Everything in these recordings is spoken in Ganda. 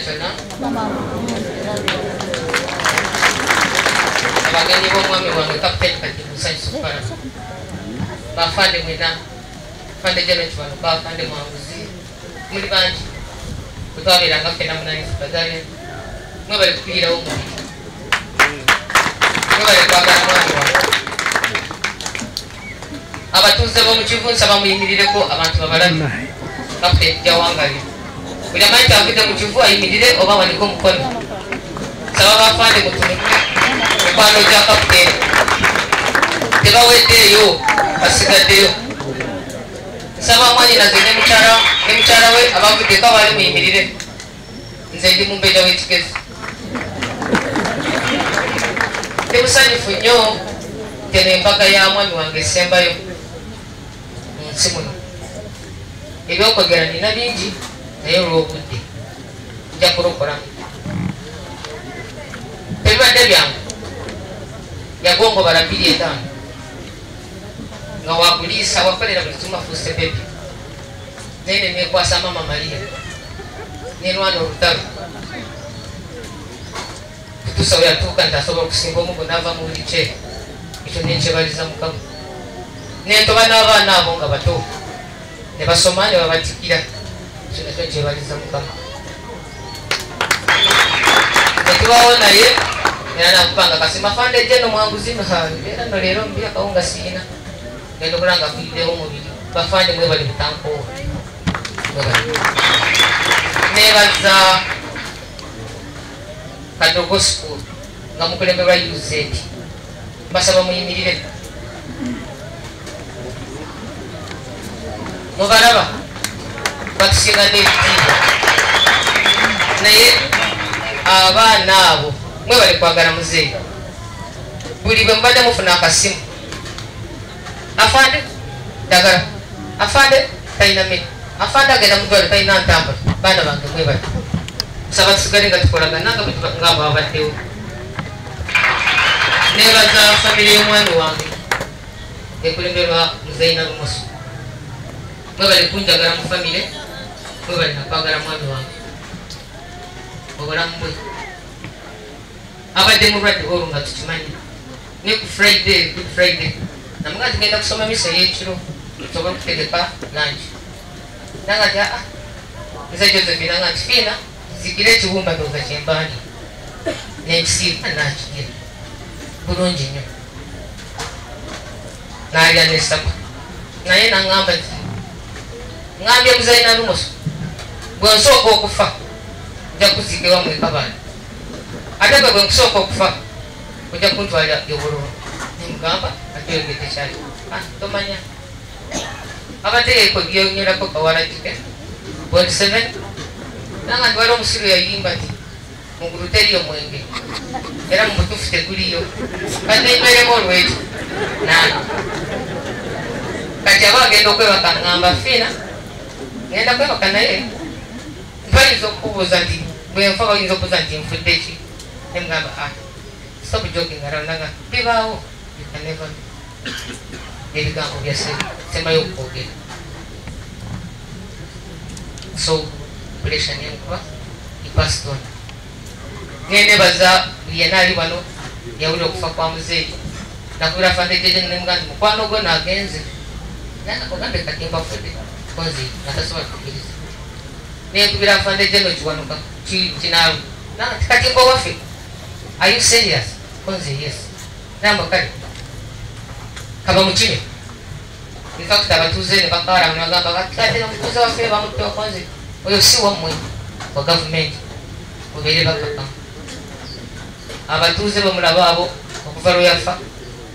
chana abageni b'omwami wange Captain Kadimu Science Supara bafande mwena fande Janet bano bafande mwanguzi muri banji kutwabiranga fena munani badale mwe bali kugira omubiri mwe bali kwagala mwami wange abatuze bo mu kivunsa bamuyimirireko abantu babalabi Captain Jawangali buli amanyi avudde mu kivu ayimirire oba waliko mukono saba bafande mutunike mukwano gya Captain tebaweddeeyo basigaddeyo saba mwanyi naze ne mukyala we abavuddeko abali muyimirire nze ndi mumbeera w'ekigezi tebusanyufu nnyo teno embaga ya mwami wange esembayo mu nsi muno ebyokwogera nina bingi naye olw'obudde nja kulokola ebibadde byange yagongo bala 2.5 nga wakuliisa wakolera buli kimu afuuse bebi naye ne neekwasa mama Maria nenwana olutalo tutuusa we yatuuka nti asobola okusinga omugo n'ava mu buli kye ekyo nenkyebaliza Mukama nentoba n'abaana abo nga bato ne basoma ne babatikira ekyo nakyo nkyebaliza Mukama netubawo naye era nakupanga kasima fande jeno mwanguzi era no leero mbya kawunga siina ngendo kulanga kuyidewo omubiri bafande mwe bali mutanko nebaza Kadogo School nga mukulemberwa UZ basaba muyimirire mubalaba batusinga n'ebitiibwa naye abaana abo mwe bali kwagala muzeeyi buli bwe mubadde mufuna akasimu afande dagala afande talina mmere afande agenda mudwale talina ntambula baana bange mwe bali saba tusigale nga tukolagana nga babaddewo nebaza famire y'omwami wange ekulemberwa Muzeeyi Nalumoso mwe bali kunjagala mu famire mwe bali nakwagala mwami wange obulamu bwe abadde mulwadde olwo nga tukimanyi ne ku Good Friday namuga tugenda kusoma misa y'ekiro tusobola okutegeka langi nanga ti nze Josephine nga nti fiina zigire ekiwumba ndowooza kyembaani n'ekisiiba nakigira bulungi nnyo n'alya n'essapa naye naŋŋamba nti ŋŋambye Muzeeyi Nalumoso bwe nsooka okufa nja kuziikibwa mu ekabaani ate bwe nkusooka okufa ojja kuntwalira ewololo nemugamba ateyogedde kyali tomanya abategeeko gyonyerako kawalakike 27 nanga nti wali omusiru yayimba nti mugulu teriyo mwenge era mu mutuufu teguliyo kati neimeremu olwekyo nana kati aba agenda okwebaka ŋŋamba fiina ngenda kwebaka naye bayinza okubuuza nti bwenfa bayinza okubuuza nti nfudde ki nemugamba stop joking around nanga bibaawo you can never ebigambo byasembayo okwogera so pressure nenkuba ipased on nenebaza yena ali wano yawulira okufa kwa muzeeyi nakubira afande jeje nemugamba nti mukwano gwo nagenze ogambe kati mbafudde konzi natasobola kukiriza nenkubira afande jeno kiwanuka kinaalu kati mba waffe are you serious konzi yes namba kale kaba mukine in fact abatuuze ne bakawala nebagamba kati nomutuuze waffe bamuttewa konzi oyo si wammwe wa gavumenti obeere bakaka abatuuze bamulaba abo okuva lwe yafa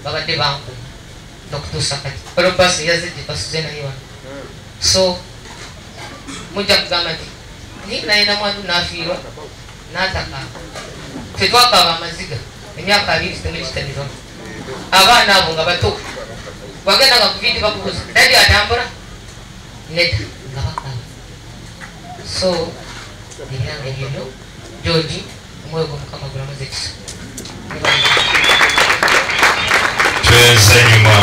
babadde banku nokutuusa kati olobasi yazidde basuze naye wano so mujja kugamba nti ni nayina mwandu nafiirwa nataka tetwakaaba amaziga emyaka 2 temukitanizo abaana abo nga bato wagenda nga kuvidi bakubuza dadi atambula neta nga bakaba so ebyange byebyo George omwoyo gw'Omukama gulamuze ekisa twese nyuma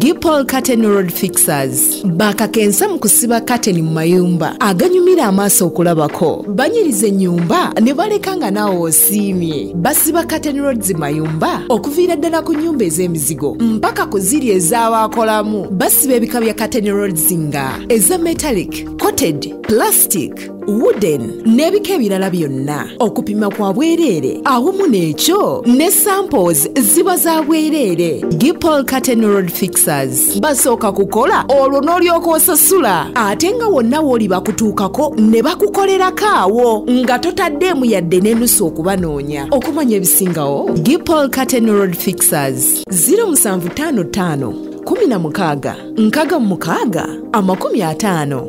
Gipol Curtain Road Fixers bakakensa mu kusiba curtain mu mayumba aganyumira amaaso okulabako banyiriza ennyumba ne baleka nga naawe osiimye. Basiba curtain roads mayumba okuviira ddala ku nnyumba ez'emizigo mpaka ku ziri ez'abaakolamu. Basiba ebika bya curtain roads nga eza metallic, coated, plastic, wooden n'ebika ebirala byonna. Okupima kwa bwereere awamu n'ekyo ne samples ziba za bwereere. Gipol Curtain Road Fixers basooka kukola olwo n'olyoka osasula ate nga wonna w'oli bakutuukako ne bakukolerako awo nga totaddeemu yadde n'ennusu okubanoonya. Okumanya ebisingawo Gipol Curtain Road Fixers 0755 16 66 50.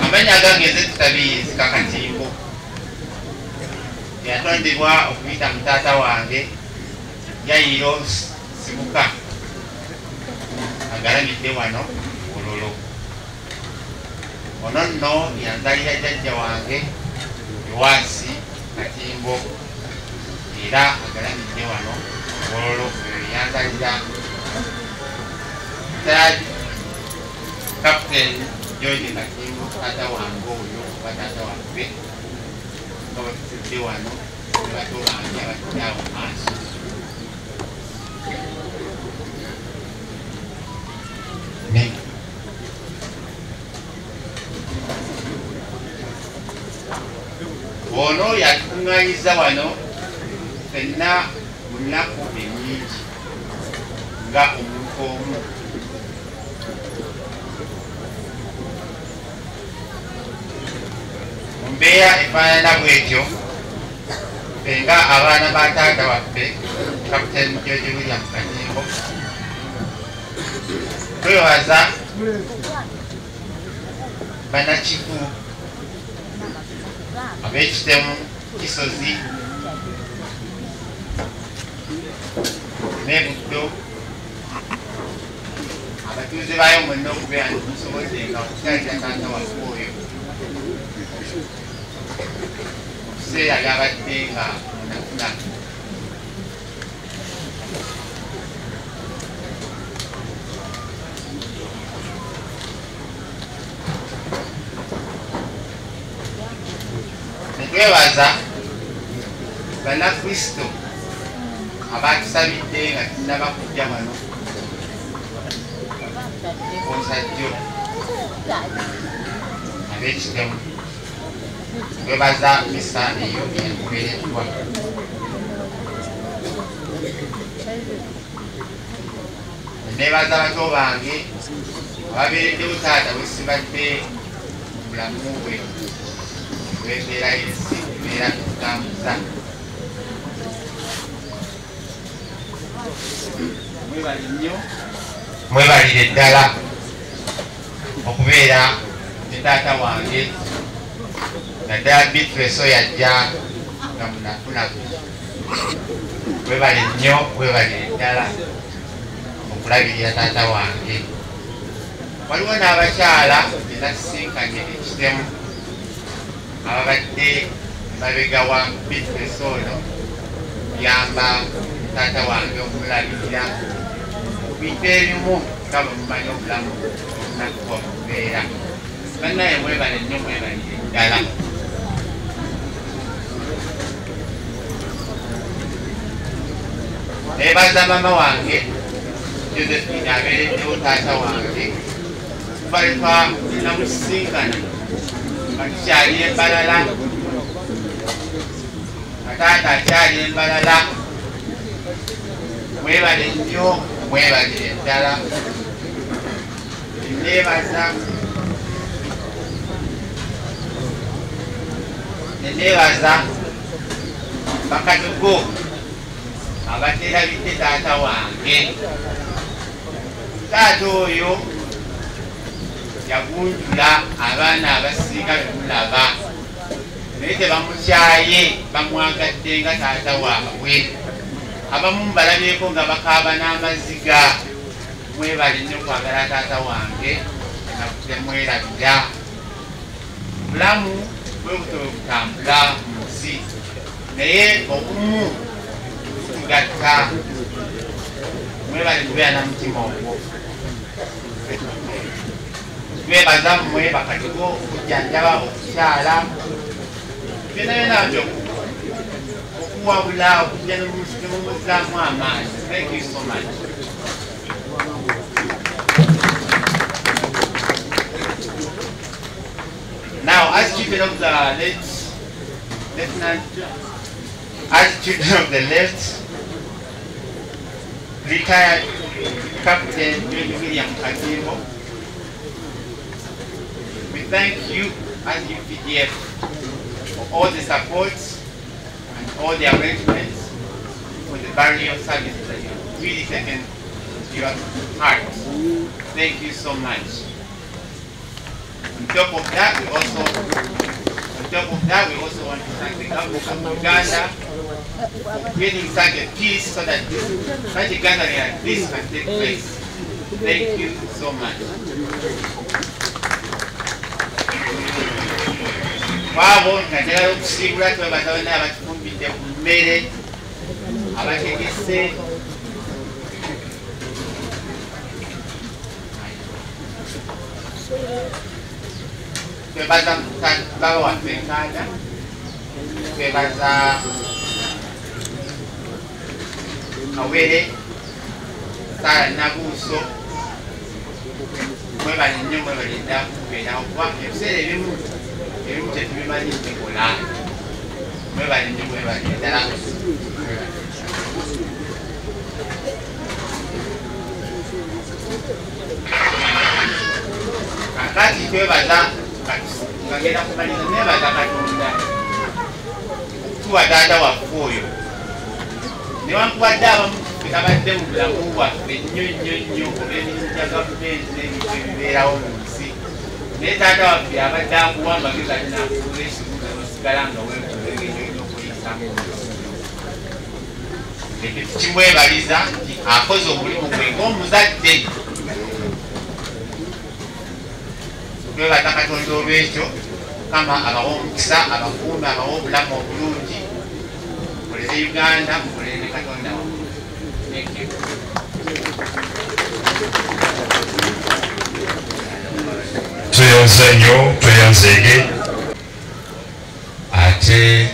Amanya gange zetabizi kakatimbo yatondebwa okuyita mutaata wange Yairo Sibuka agalamidde wano Bululu. Ono nno yanzalira jjajja wange Yowaasi Katimbo era agalamidde wano Bululu. Yanzalira Captain George Katimbo taata wange oyo oba taata wange nga batutudde wano ne bato bange abatudde awo maaso. Ono yatukuŋŋaanyiza wano ffenna mu nnaku ennyingi nga omuntu omu. Mu mbeera efaanana bw'etyo ffe nga abaana ba taata waffe Captain George William Katimbo twebaza bannakivu ab'ekitemu Kisozi ne Buddo abatuuze baayo mwenna okubeera nti musoboddenga okukyalira taata waffe oyo mu kiseera byabadde nga munafuna. Netwebaza bannakristo abatusabidde nga tunnaba kujja wano onsajjo ab'ekitemu. Twebaza misa eyo eyakubeereddwa. Nebaza bato bange ababeereddewo taata bwe sibadde mu bulamu bwe bw'embeera y'ensi ebeera tutambuza. Mwebale nnyo, mwebalire ddala okubeera ne taata wange naddala Beatrice yajja nga munafunaku. Mwebale nnyo, mwebalire ddala okulabirira taata wange. Waliwo n'abakyala be nasisinkanye ekitemu ababadde mabega wa Beatrice ono kuyamba taata wange okumulabirira mu bintu ebimu nga bwe mumanyi obulamu obunakuba okubeera. Bannaye mwebale nnyo, mwebalire ddala. Nebaza mama wange Josephine abeereddewo taata wange kuba lwe twamusisinkana nga tukyali Embalala, nga taata akyali Embalala. Mwebale nnyo, mwebalire ddala. Nenebaza bakatugo abateerabidde taata wange. Taata oyo yagunjula abaana abasinga bemulaba naye tebamukyaye, bamwagadde nga taata waabwe. Abamu mbalabyeko nga bakaaba n'amaziga. Mwebale nnyo okwagala taata wange nakutemwerabira. Obulamu bwe butobe butambula mu nsi naye obumu butugatta. mwebale kubeera na mutima ogwo twebaza mmwe bakatigo okujjanjaba okukyala byonna byonna byo okuwabula okujja nemumuzaamu amaanyi. Thank you so much. Now, as children of the left, retired Captain William Katimbo, we thank you as UPDF for all the support and all the arrangements for the burial services that you have really taken to your heart. Thank you so much. On top of that, we also want to thank the government of Uganda for creating such a peace so that such a gathering like this can take place. Thank you so much. Wabo natera okusigula twebaza bonna abatufumbidde ku mmere abategese twebaza baba waffe Nkanda, twebaza Kawere, Sara Nabuuso, mwebale nnyo mwebale dda kubeerawo kuba ebiseera ebimu tetubimanyi bikola. Mwebale nnyo mwebale ddala. Kakati twebaza ngagenda kumaliza nebaza Katonda okutuwa taata waffe oyo newankubadde abamu abadde mu bulamu bwaffe nnyo olw'emirimu gya gavumenti n'ebintu ebibeerawo mu nsi, naye taata waffe abadde akuwa amagezi ate n'akuula ekibuga n'osigala nga weekulengenya okuyitamu. Ekyo tukimwebaliza nti akoze omulimu gwe ng'omuzadde. Twebaza Katonda olw'ekyo, Mukama abawa omukisa, abakuume, abawa obulamu obulungi, mukolere Uganda, mukolere ne Katonda wammwe. Thank you. Tweyanza nnyo, tweyanzeege ate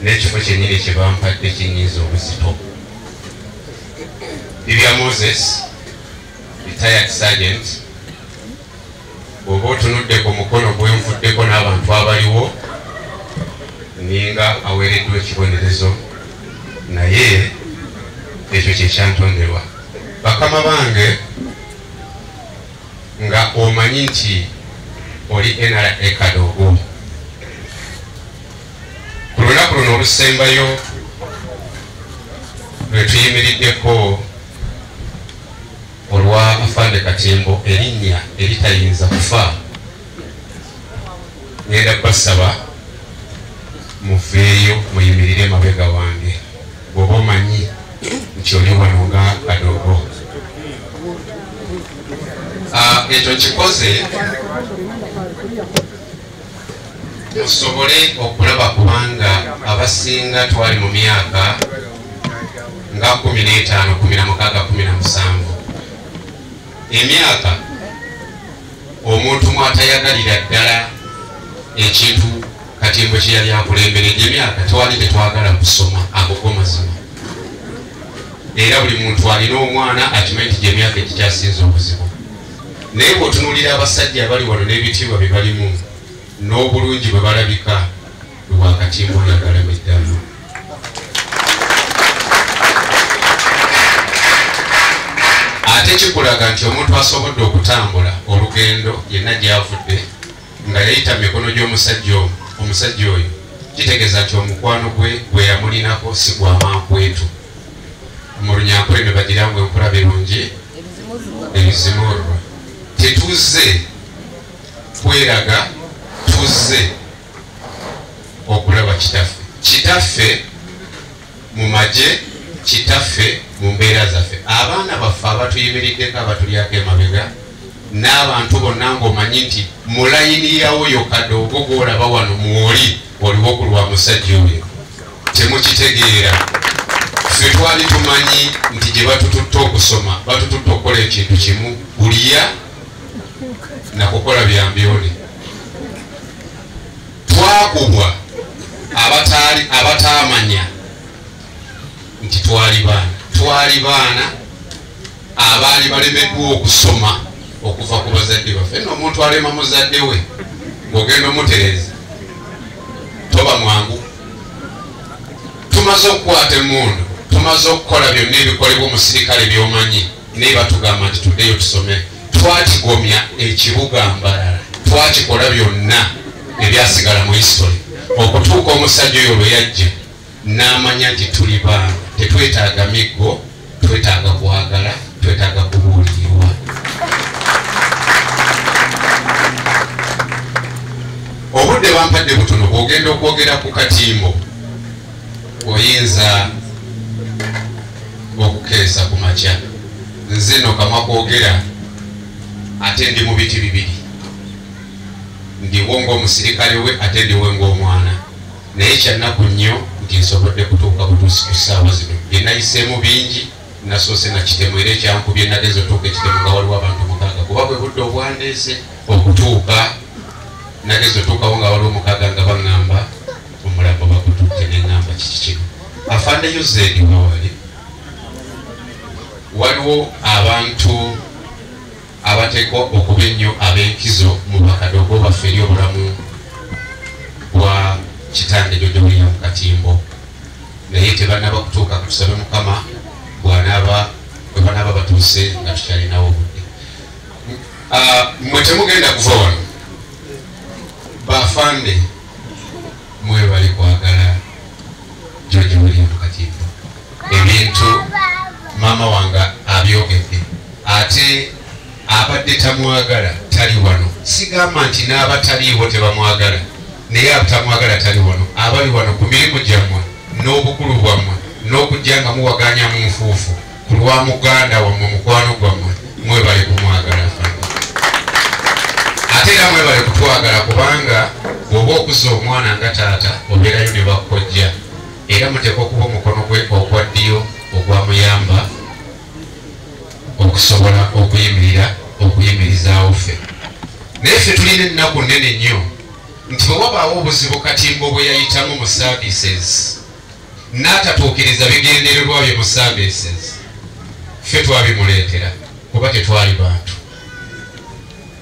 n'ekifo kyennyini kye bampadde kinyiiza obuzito. Bibya Moses, retired sergeant, bw'oba otunudde ku mukono gwenvuddeko n'abantu abaliwo ninga aweereddwa ekibonerezo, naye ekyo kyekyantonderwa. Bakama bange, nga omanyi nti oli NRA Kadogo, ku lunaku luno olusembayo lwe tuyimiriddeko olwa Afande Katimbo, erinnya eritayinza kufa, ngenda kubasaba muveeyo muyimirire mabega wange bw'oba omanyi nti oli wano nga Kadogo. Ekyo kikoze musobole okulaba kubanga abasinga twali mu myaka nga 15, 16, 17. Emyaka omuntu mwatayagalira ddala ekintu Katimbo kye yali akulembera, emyaka twali tetwagala kusoma agogo mazima. Era buli muntu alina omwana akimanyi nti gy'emyaka ekikyasinza obuzibu. Naye bw'otunuulira abasajja abali wano n'ebitiibwa bye balimu n'obulungi bwe balabika, lwa Katimbo yagalamu eddala. Ate kikulaga nti omuntu asobodde okutambula olugendo yenna gy'avudde nga yayita mu mikono gy'omusajja omu, omusajja oyo kitegeeza nti omukwano gwe yamulinako si gwa mankwetu. Mu Runyankole ne bagira ngu enkola birungi ebizimurwa. Tetuzze kweraga, tuzze okulaba kitaffe. Kitaffe mu magye, kitaffe mu mbeera zaffe. Abaana baffe abatuyimiriddeko abatulyako emabega n'abantu bonna ng'omanyi nti mu layini yawoyo Kadogo gw'olaba wano mwoli oliwo ku lwa musajja oyo, temukitegeera. ffe twali tumanyi nti gye batututta okusoma batututta okukola ekintu kimu kulya nakukola byambyone. Twakubwa abataamanya nti twali baana abaali balemeddwa okusoma okuva ku bazadde baffe. Nno omuntu alema muzadde we ng'ogenda omutereeza toba mwangu. Tumaze okukwata emmundu, tumaze okukola byonna ebikolebwa omusirikale by'omanyi naye batugamba nti tuddeyo tusome. Twakigomya ekibuga Mbarara, twakikola byonna ebyasigala mu history okutuuka omusajja oyo lwe yajja n'amanya nti tuli baana, tetwetaaga miggo, twetaaga kwagala, twetaaga kubuulirirwa. Obudde bampadde butono, bw'ogenda okwogera ku katimbo oyinza okukeesa ku makya. Nze no kamwa kwogera ate ndi mu biti bibiri, ndiwo ng'omusirikale we ate ndiwe ng'omwana, naye kyannaku nnyo nti nsobodde kutuuka butuusi ku ssaawa zino. Bye nayiseemu bingi, nasoose na kitemu era ekyankubye nageze otuuka ekitemu nga waliwo abantu 6 kuba bwe budde obwandeese okutuuka nageze otuukawo nga waliwo 6 nga baŋŋamba omulambo bagututte neŋŋamba kiki kino. Afandeyo zeedi wawali waliwo abantu abateekwa okuba ennyo ab'enkizo mu bakadogo baffe eri obulamu bwa kitange George William Katimbo, naye tebannaba kutuuka kutusabe Mukama bwe banaaba batuuse nga tukyalinawo obudde. Mmwe temugenda kuva wano bafande, mwebale kwagala George William Katimbo. Ebintu maama wange abyogedde, ate abadde tamwagala tali wano. Sigamba nti n'abataliiwo tebamwagala, naye abatamwagala tali wano. Abali wano ku mirimu gyammwe n'obukulu bwammwe n'okujja nga muwaganya mu nfuufu ku lwa muganda wammwe mukwano gwammwe, mwebale kumwagala afande. Ate era mwebale kutwagala kubanga bw'oba okuza omwana nga taata obeerayo ne bakkojja, era muteekwa okuba omukono gwe ogwa ddyo ogwamuyamba okusobola okuyimirizaawo ffe. Naye ffe tulina ennaku nnene nnyo nti bwe wabaawo obuzibu Katimbo bwe yayitamu mu services n'atatuukiriza bigendererwa bye mu services, ffe twabimuleetera kuba tetwali bantu.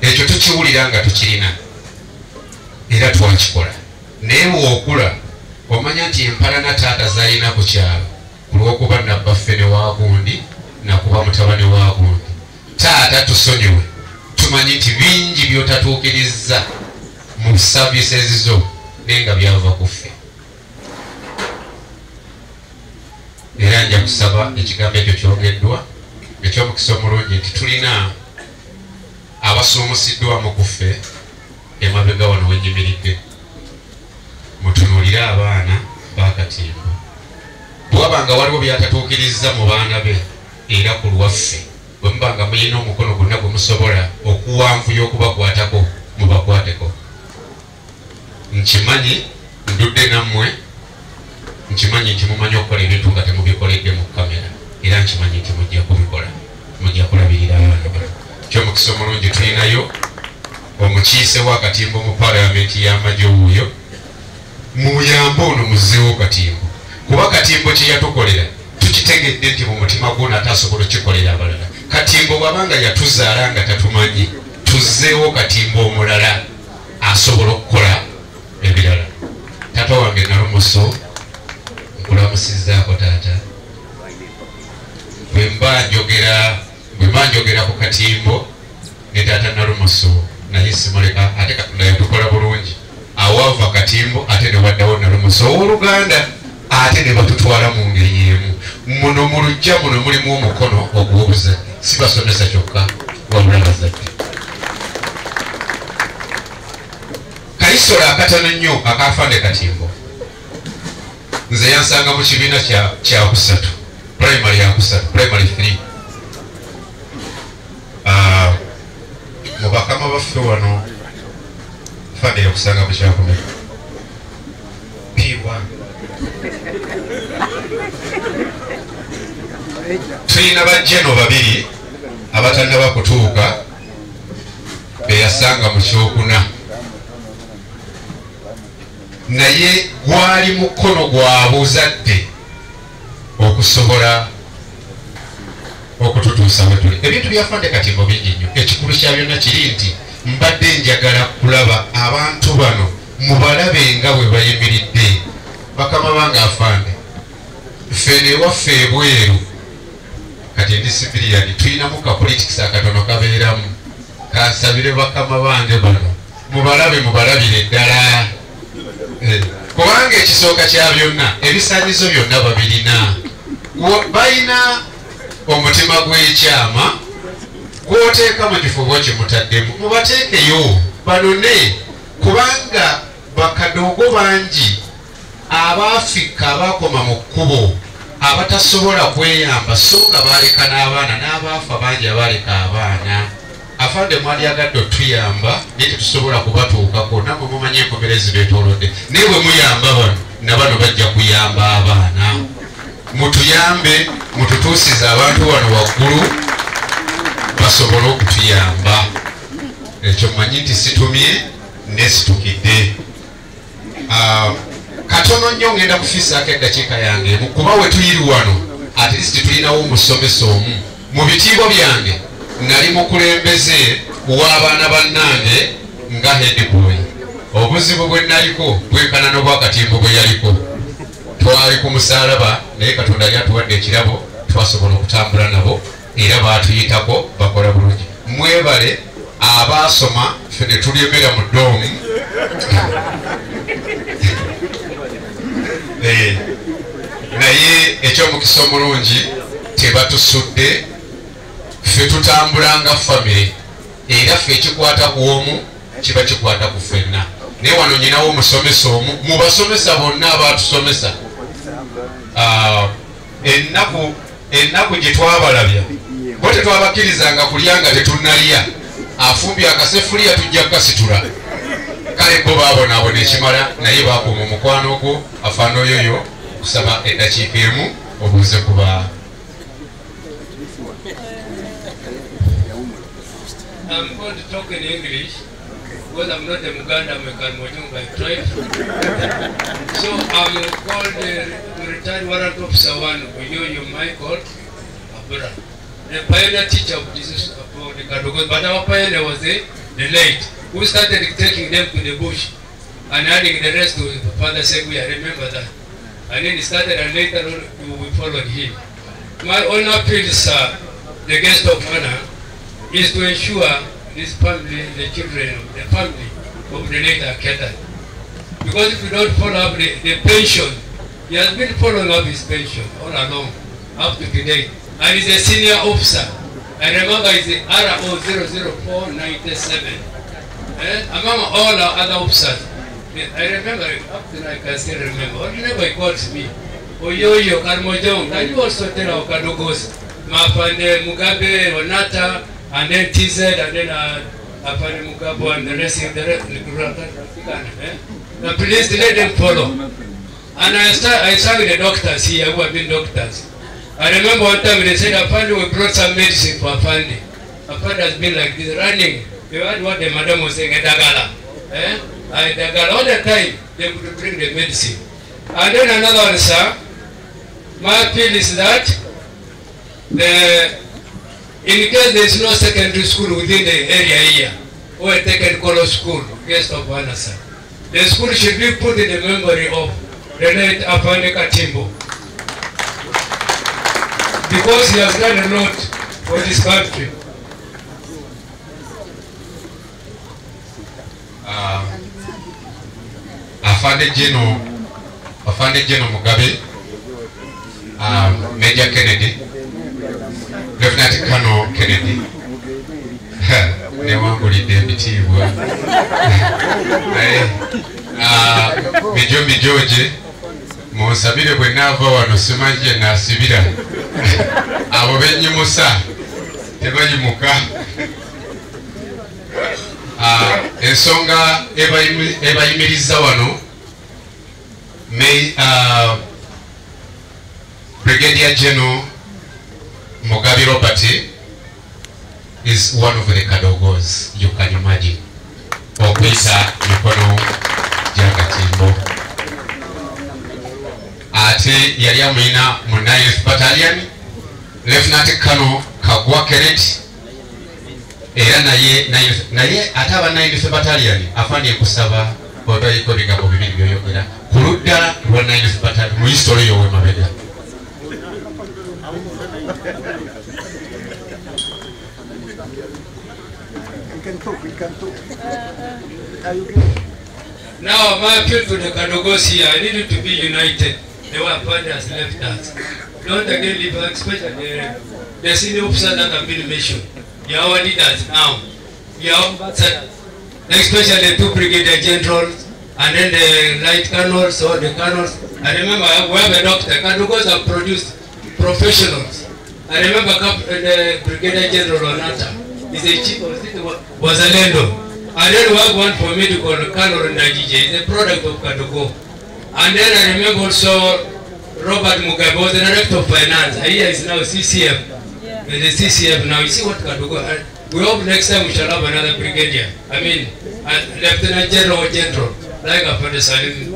Ekyo tukiwulira nga tukirina era twakikola. Naye bw'okula omanya nti empalana taata zalina ku kyalo ku lw'okuba nabbaffe ne waagundi nakuba mutabani waagundi. Taata tusonyiwe, tumanyi nti bingi by'otatuukirizza mu services zo naye nga byava ku ffe. Era nja kusaba ekigambo ekyo kyogeddwa eky'omukisa omulungi nti tulina abasuumusiddwamu ku ffe emabega wano wenyimiridde. Mutunuulire abaana ba Katimbo. Bw'abanga waliwo byatatuukirizza mu baana be era ku lwaffe, bwe mubanga muyina omukono gwonna gwe musobola okuwanvuya okubakwatako mubakwateko. Nkimanyi ndudde nammwe, nkimanyi nti mumanyi okukola ebintu nga temubikoledde mu kamera, era nkimanyi nti mujja kubikola, mujja kulabirira abaana bano. Ky'omukisa omulungi tulinayo omukiise wa Katimbo mu palamenti y'amagye wuuyo, muyambe ono muzzeewo Katimbo kuba Katimbo kye yatukolera tukitegedde nti mu mutima gwo natasobola okukikolera abalala. Katimbo bw'abanga yatuzaala nga tatumanyi, tuzzeewo Katimbo omulala asobola okukola ebirala. Taata wange Nalumuso nkulamusizzaako taata. Bwe mba njogera ku Katimbo ne taata Nalumuso naye simuleka, ate Katonda yatukola bulungi. Awava Katimbo ate ne waddawo Nalumuso ow'Oluganda, ate ne batutwala mu ngeri y'emu. Muno mu luggya muno mulimu omukono ogw'obuzadde, si basomesa kyokka wabula bazadde. Kayisola akatono nnyo akafande Katimbo nze yansanga mu kibiina kya kusatu, primary ya kusatu, primary 3. Mu bakama baffe wano fande yakusanga mu kyakomera P1 tulina bajjeno babiri abatannaba kutuuka beyasanga mu kyokuna naye gwali mukono gwabuzadde okusobola okututuusa we tuli. Ebintu byafande katimbo bingi nnyo. Ekikulu kya byonna kiri nti mbadde njagala kulaba abantu bano mubalabe nga bwe bayimiridde. Bakama bange afande ffe newaffe ebweru kati ndi sipiriyani tulinamu ka politics akatono kabeeramu. Kansabire bakama bange bano mubalabire ddala kubanga ekisooka kya byonna ebisaanyizo byonna babirina. Balina omutima gw'ekyama gwoteeka mu kifo bwo kimutaddemu mubateekeyo banone kubanga bakadoogo bangi abaafrika abakoma mu kkubo abatasobola kweyamba so nga baleka n'abaana n'abaafa bangi abaleka abaana. Afande mwali agadde otuyamba naye tetusobola kubatuukako namwe mumanyi enkomera ezibeetoolodde naye bwe muyamba bano na bano bajja kuyamba abaana. Mutuyambe mututuusize abantu wano waggulu basobole okutuyamba. Ekyo mmanyi nti situmye nesitukidde. Katono nnyo ngenda kufiisaako eddakiika yange emu kuba we tuyiri wano at least tulinawo omusomesa omu. Mu bitiibwa byange nali mukulembeze w'abaana bannange nga headboy. Obuzibu bwe naliko bwekana n'obwakatimbo bwe yaliko. Twali ku musaalaba naye Katonda yali atuwadde ekirabo twasobola okutambula nabo era baatuyitako bakola bulungi. Mwebale abaasoma ffe ne tulyemera mu ddoomu naye ekyomukisa omulungi tebatusudde. Ffe tutambula nga famire era ffe ekikwata ku omu kiba kikwata ku ffenna. Naye wano nyinawo omusomesa omu mu basomesa bonna abaatusomesa. Ennaku gye twabalabya bo tetwabakkirizanga kulya nga tetunnalya. Afumbye akasefuliya tujja kukasitula. Kale bo baabonaabona ekimala naye bakuuma omukwano gwo afaana oyoyo kusaba eddakiika emu obuuze kuba. I'm going to talk in English because I'm not a Muganda, I'm a Kalmojong by tribe. So I'm called retired warrant officer 1, Oyoyo Michael Abura, the pioneer teacher of this about the Kadogos. But our pioneer was the late who started taking them to the bush and adding the rest to Father Segui. I remember that. And then he started, and later on we followed him. My own appeal, sir, the guest of honor, is to ensure this family, the children of the family of the late are catered. Because if you don't follow up the pension, he has been following up his pension all along, up to today. And he's a senior officer. I remember he's the RO 00497. Among all our other officers. I remember, up to now I can still remember. Whenever he calls me, Oyoyo, Kalmojong, can you also tell our Kadogos, Mapande, Mugabe, Onata, and then TZ, and then Apane Mugabo, and the rest of the police, let them follow. And I started with the doctors here who have been doctors. I remember one time they said, Apane, we brought some medicine for Apane. Apane has been like this, running. You heard what the madam was saying, Dagala. Dagala, all the time, they would bring the medicine. And then another one, sir, my appeal is that in case there is no secondary school within the area here, or a taken color school, guest of honor, sir, the school should be put in the memory of the late Apane Katimbo. Because he has done a lot for this country. Afande Geno Mugabe, Major Kennedy, Lieutenant Colonel Kennedy, newangulidde ebitiibwa Mijombi George, munsabire bwe naava wano simanyi gye naasibira abo bennyimusa tebayimuka. Ensonga ebayimiriza wano Brigadier General Mugabi Robert is one of the Kadogos, you can imagine. Okwita mikono jagatimbo. Ate yali amina mu 9th Battalion, Lieutenant Colonel Kagwa Keret. Era naye ataba 9th Battalion afanye kusaba oba iko bigambo bibiri byoyogera ku ludda lwa 9th Battalion mu history yowe mabega. We can talk. Now my appeal to the Kadogos here, I need you to be united. The one party has left us. Don't again leave, especially the senior officers that have been mentioned. You are our leaders now. You are especially the 2 brigadier generals and then the light colonels or the colonels. I remember we have a doctor. Kadogos have produced professionals. I remember the brigadier general Onata. He's a chief of state was a lendo. And then we have one for medical Colonel Najije. It's a product of Kadogo. And then I remember also Robert Mugabe was the director of finance. Here is now CCF. The CCF now. You see what Kadogo. We hope next time we shall have another brigadier. I mean, Lieutenant General or General, like Afande Salim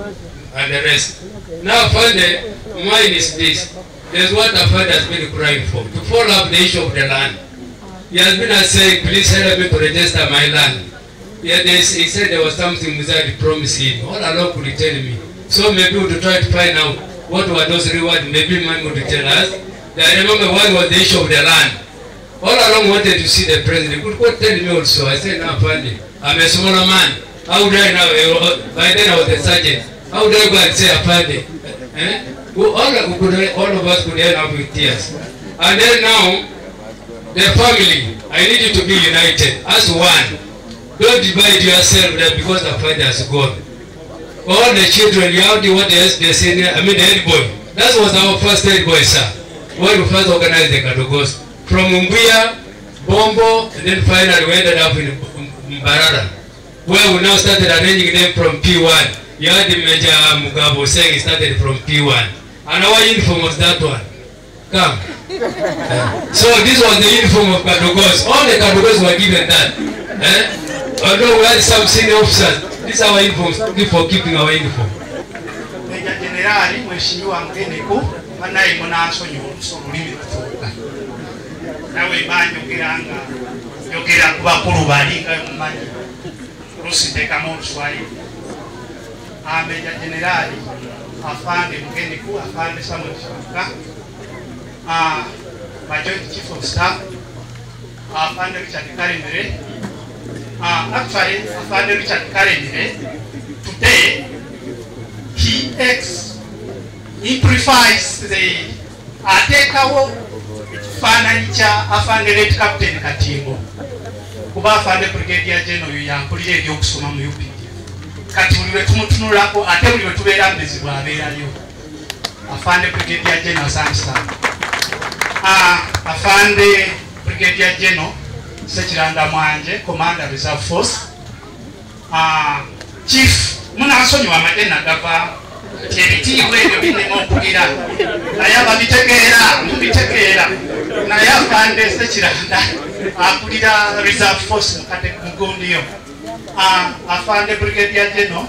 and the rest. Now, Afande, mine is this. There's what Afande has been crying for. To follow up the issue of the land. He has been saying, please help me to register my land. Yeah, he said there was something Muzadi promised him. All along could tell me. So maybe we would try to find out what were those rewards. Maybe man would tell us. I remember one was the issue of the land. All along wanted to see the president. He could tell me also. I said, no, Fanny, I'm a smaller man. How would I now? By then I was a sergeant. How would I go and say, Fanny? All of us could end up with tears. And then now, the family, I need you to be united as one. Don't divide yourself there because the father has gone. All the children, you have what they say, I mean the head boy. That was our first head boy, sir. When we first organized the Kadogos. From Mbuya, Bombo, and then finally we ended up in Mbarara. Where we now started arranging them from P1. You had the Major Mugabe saying he started from P1. And our uniform was that one. Come. So this was the uniform of Kadogos. All the Kadogos were given that. Although we had some senior officers, these are our uniforms for keeping our uniform. Major General, Mheshimiwa Mgeneko, wanayi munasonyo olulimi lutuuka. Nawe banjogeranga, njogera ku bakulu balinga mumanyi. Lusitekamu Oluswayiri. Major General, Afande Mgeneko, Afande Samuel Kibuga, Joint Chief of Staff, Afande Richard Karemire. Actually, Afande Richard Karemire, today, he amplifies the Atekawo Fanacha Afande Late Captain Katimbo. Kuba Afande Brigadier General Yampulire Yokusoma mu UPDF. Kati buli tumutunulako ate buli tubeera mbizibu abeerayo. Afande Brigadier General Samson. Afande Brigadier General Sekiranda Mwanje, Commander Reserve Force. Chief munasonyiwa amadena gava ebitiibwa ebyo birimo okugira naye ababitegeera mubitegeera naye Afande Sekiranda akulira Reserve Force Mugundiyo. Afande Brigadier General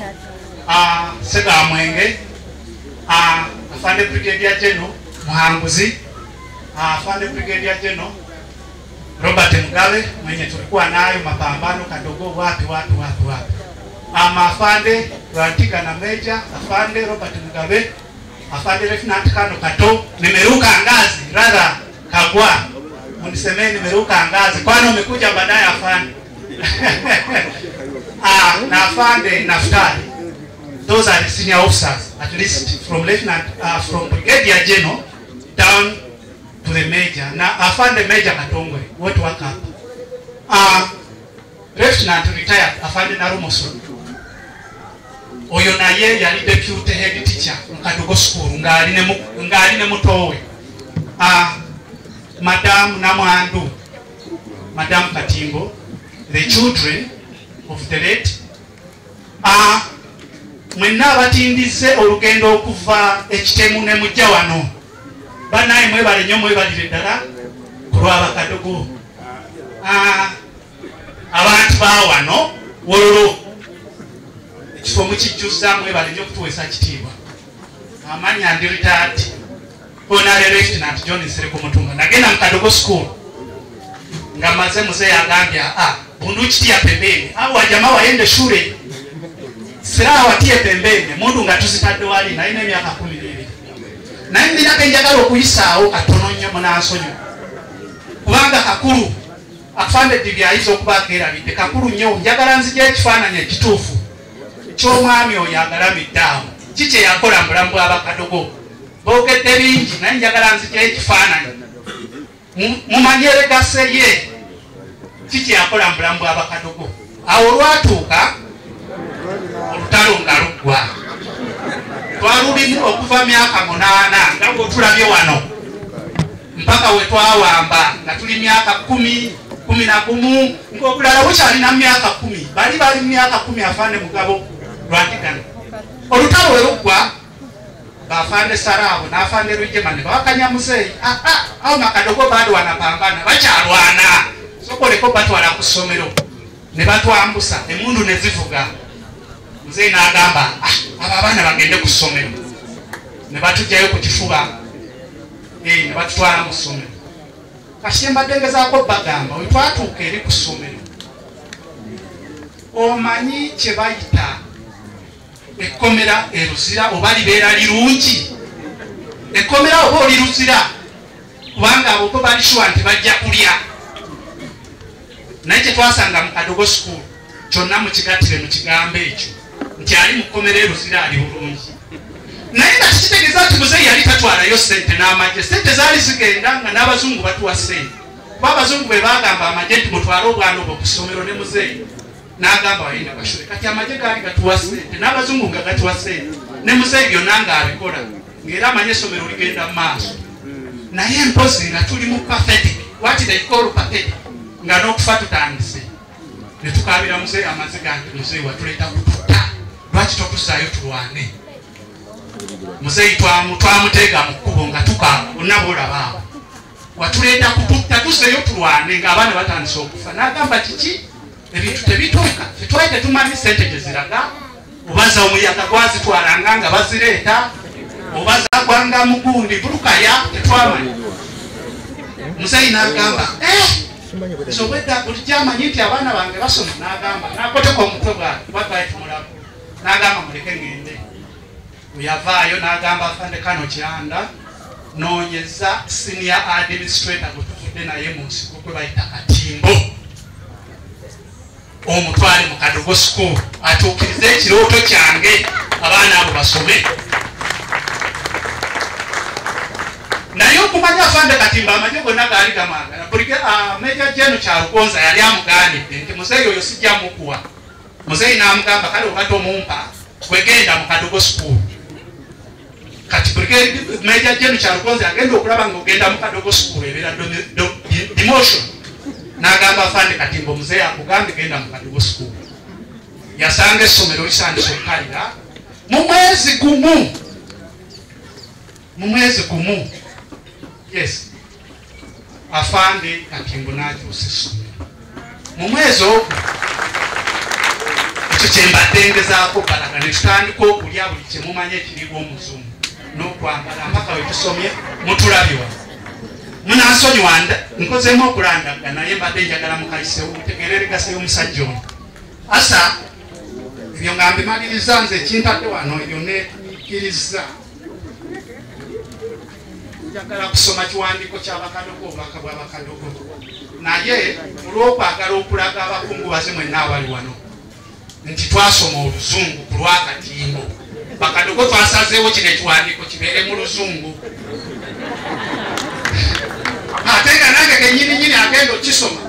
Segamwenge, Afande Brigadier General Muhanguzi, Afande Brigadier General Robert Mugabe mwenye tulikuwa nayo mapambano Kadogo wapi. Afande Rantika na Major, Afande Robert Mugabe, Afande Lieutenant Colonel Kato, nimeruka ngazi, rather Kagwa. Munisemeni nimeruka ngazi, kwani umekuja baadaye Afande. Na Afande Naftali. Those are the senior officers, at least from from Brigadier General down to the Major. Now, Afande Major Katongwe, what work up? Lieutenant retired, Afande Narumoso. Oyo naye yali deputy head teacher Kadogo school, ngali ne mutowe. Madam Namwandu, Madam Katimbo, the children of the late. Mwenna batindize olugendo okuva ekitemu ne mujja wano. Banayi mwebale nnyo mwebalire ddala kulwaba kadogo abantu bawano wololo ekifo mukijjuza mwe balinyo okutuwesa kitiibwa amanya ndi retired Honorary Lieutenant John Sereko Mutunga nagenda mu Kadogo School nga maze mzee agambya bundu kitia pembeni au wajamaa waende shule sira watie pembeni mundu ngatuzitadde wali na ine myaka 12 na indi nakenjagala okuyisaawo katono nnyo munansonyo kubanga kakulu afande dibya hizo okubakeera bite kakulu nnyo njagala nzije ekifaananyi ekituufu ky'omwami oyo agalamiddeawo kiki yakola mulambu abakadogo boogedde bingi naye njagala nzije ekifaananyi mumanyere gase ye kiki yakola mulambu abakadogo awo olwatuuka olutalo nga luggwa twalulimu okuva myaka 8 nga bwotulabye wano mpaka we twawamba nga tuli myaka 10 ng'obulala bukyalina myaka 10 bali myaka 10 afande mugabo lwatigana olutalo we luggwa bafande Sarabo n'afande Rwijemane bawakanya muzeeyi awo makadogo bado wanapambana bakyalwana sokoleko batwala ku ssomero ne batwambusa emundu ne zivuga muzeeyi n'agamba abo abaana bagende ku ssomero ne batujjayo ku kifuba ne batutwala mu ssomero kati mbadde ngezaako bagamba we twatuuka eri ku ssomero omanyi kye bayita ekkomera eruzira oba libeera lirungi ekkomera oba oli luzira kubanga abo bali shuwa nti bajja kulya naye kyetwasanga mu Kadogo School kyonna mukigattire mu kigambo ekyo nti ali mu kkomera eruzira ali bulungi naye nga kitegeeza nti muzeeyi yali tatwalayo ssente n'amagye ssente zaali zigenda nga n'abazungu batuwa ssente kuba abazungu be bagamba amagye nti mutwale obwana obwo ku ssomero ne muzeeyi n'agamba wayina bashule kati amagye gaali gatuwa ssente n'abazungu nga gatuwa ssente ne muzeeyi byonna ng'abikola ng'era amanye essomero ligenda mu maaso naye mpozi nga tuli mu pathetic what they call pathetic nga n'okufa tutandise ne tukaabira muzeeyi amaziga nti muzeeyi watuleeta kututta lwaki totusaayo tulwane muzeeyi twamuteega mu kkubo nga tukaaba bonna boolabaawo watuleeta kututta tuseeyo tulwane ng'abaana batandise okufa n'agamba kiki ebintu tebituuka fetwali tetumanyi ssente gye ziraga obaza omuyaga gwazitwalanga nga bazireeta obaza gwanga mugundi bulukaya tetwamanyi muzeeyi n'agamba sobwedda bulijjo amanyi nti abaana bange basoma n'agamba n'akoteka omutwe bwatwali tumulabo n'agamba muleke ngende yavaayo n'agamba afande Kano Kyanda noonyeza senior administrator gutuvudde naye mu nsiko kwe bayita Katimbo omutwale mu Kadogo School atuukirize ekirooto kyange abaana abo basome naye okumanya afande Katimba amagye gonna gaali gamagala Major General Kyalugonza yali amugaanidde nti muzeeyi oyo sijja mukuwa muzeeyi n'amugamba kale oba tomumpa kwegenda mu Kadogo School kati Major General Kyalugonza agenda okulaba ng'ogenda mu Kadogo School ebeera demotion n'agamba afande Katimba muzeeyi akugambye genda mu Kadogo School yasanga essomero lisandise okukalira mu mwezi gumu yes afande Katimba n'akyusa essomero mu mwezi ogwo ekyo kye mbadde ngezaako balaga ne tutandika okulya buli kye mumanye ekiriibwa omuzungu n'okwambala mpaka we tusomye mutulabye munansonyiwa nkozeemu okulandaga naye mbadde njagala mukalisewo mutegeere legase y'omusajja ono asa ebyo nga mbimaliriza nze ekintadde wano ebyo neetuukiriza njagala kusoma kiwandiiko ky'Abakadogo obubaka bw'Abakadogo naye olw'okwagala okulaga abakungubazi mwenna abali wano nti twasoma oluzungu ku lwakatimbo Bakadogo twasazeewo kino ekiwandiiko kibeere mu luzungu ate nga nange kennyininyini agenda okisoma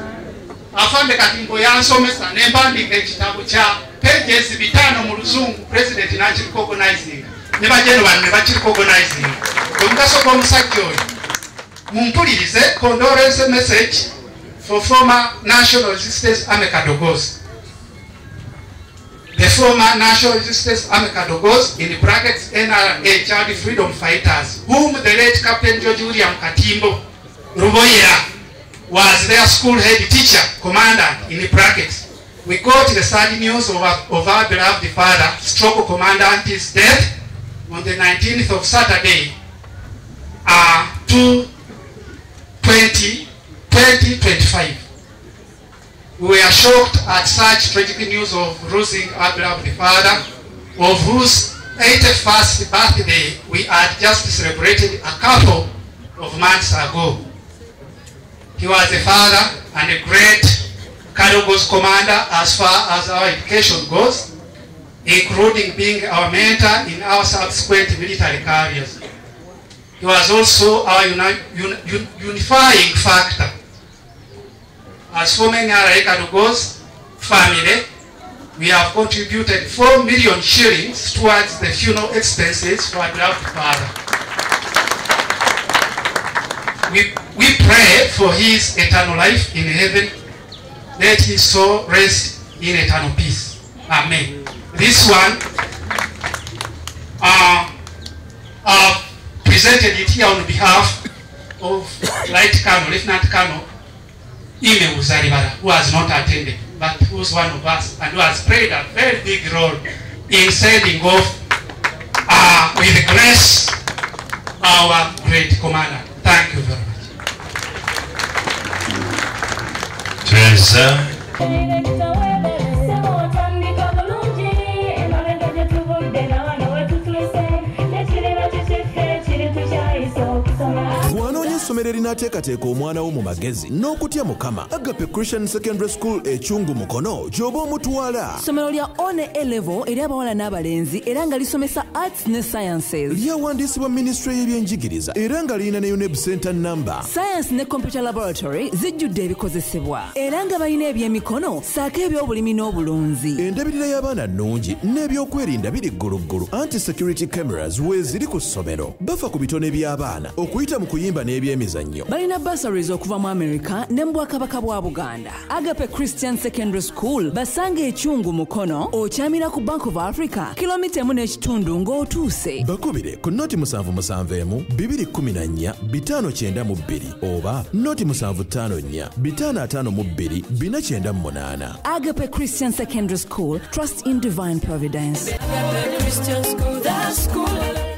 afande Katimbo yansomesa ne mpandiika ekitabo kya pages 5 mu luzungu president n'akirikogonizing ne bajeno bano ne bakirikogonizing omugaso gw'omusajja oyo mumpulirize condolence message for former National Resistance Army Kadogos. The former National Resistance Army Kadogos, in brackets NRA Child Freedom Fighters, whom the late Captain George William Katimbo Ruboyera was their school head teacher, commandant in brackets. We got the sad news of our beloved father, stroke commandant's death on the 19th of Saturday, 2025. We were shocked at such tragic news of losing our beloved father, of whose 81st birthday we had just celebrated a couple of months ago. He was a father and a great Caragos commander as far as our education goes, including being our mentor in our subsequent military careers. He was also our unifying factor. As for many RI Caragos family, we have contributed 4 million shillings towards the funeral expenses for our beloved father. We pray for his eternal life in heaven. Let his soul rest in eternal peace. Amen. This one, I've presented it here on behalf of Lieutenant Colonel Ime Uzaribara, who has not attended, but who's one of us and who has played a very big role in sending off with grace our great commander. Thank you very much. Teresa. Essomero erinateekateeka omwana wo mu magezi n'okutya Mukama. Agape Christian Secondary School Ekyungu Mukono gy'oba omutwala. Essomero lya one A-level eri abawala n'abalenzi era nga lisomesa arts ne sciences. Lyawandiisibwa Ministry y'ebyenjigiriza era nga lirina ne UNEB Center number. Science ne computer laboratory zijjudde ebikozesebwa era nga balina ebyemikono saako eby'obulimi n'obulunzi. Endabirira y'abaana nnungi n'ebyokwerinda biri gguluggulu. Anti-security cameras weeziri ku ssomero. Bafa ku bitone by'abaana okuyita mu kuyimba n'ebyemizannyo. Balina bursaries okuva mu America ne mu Bwakabaka bwa Buganda. Agape Christian Secondary School basanga Ekyungu Mukono okyamira ku Bank of Africa kilomita 1.5 ng'otuuse. Bakubire ku noti 771 214 592 oba noti 754 552 498. Agape Christian Secondary School, trust in divine providence. Agape Christian School, that school.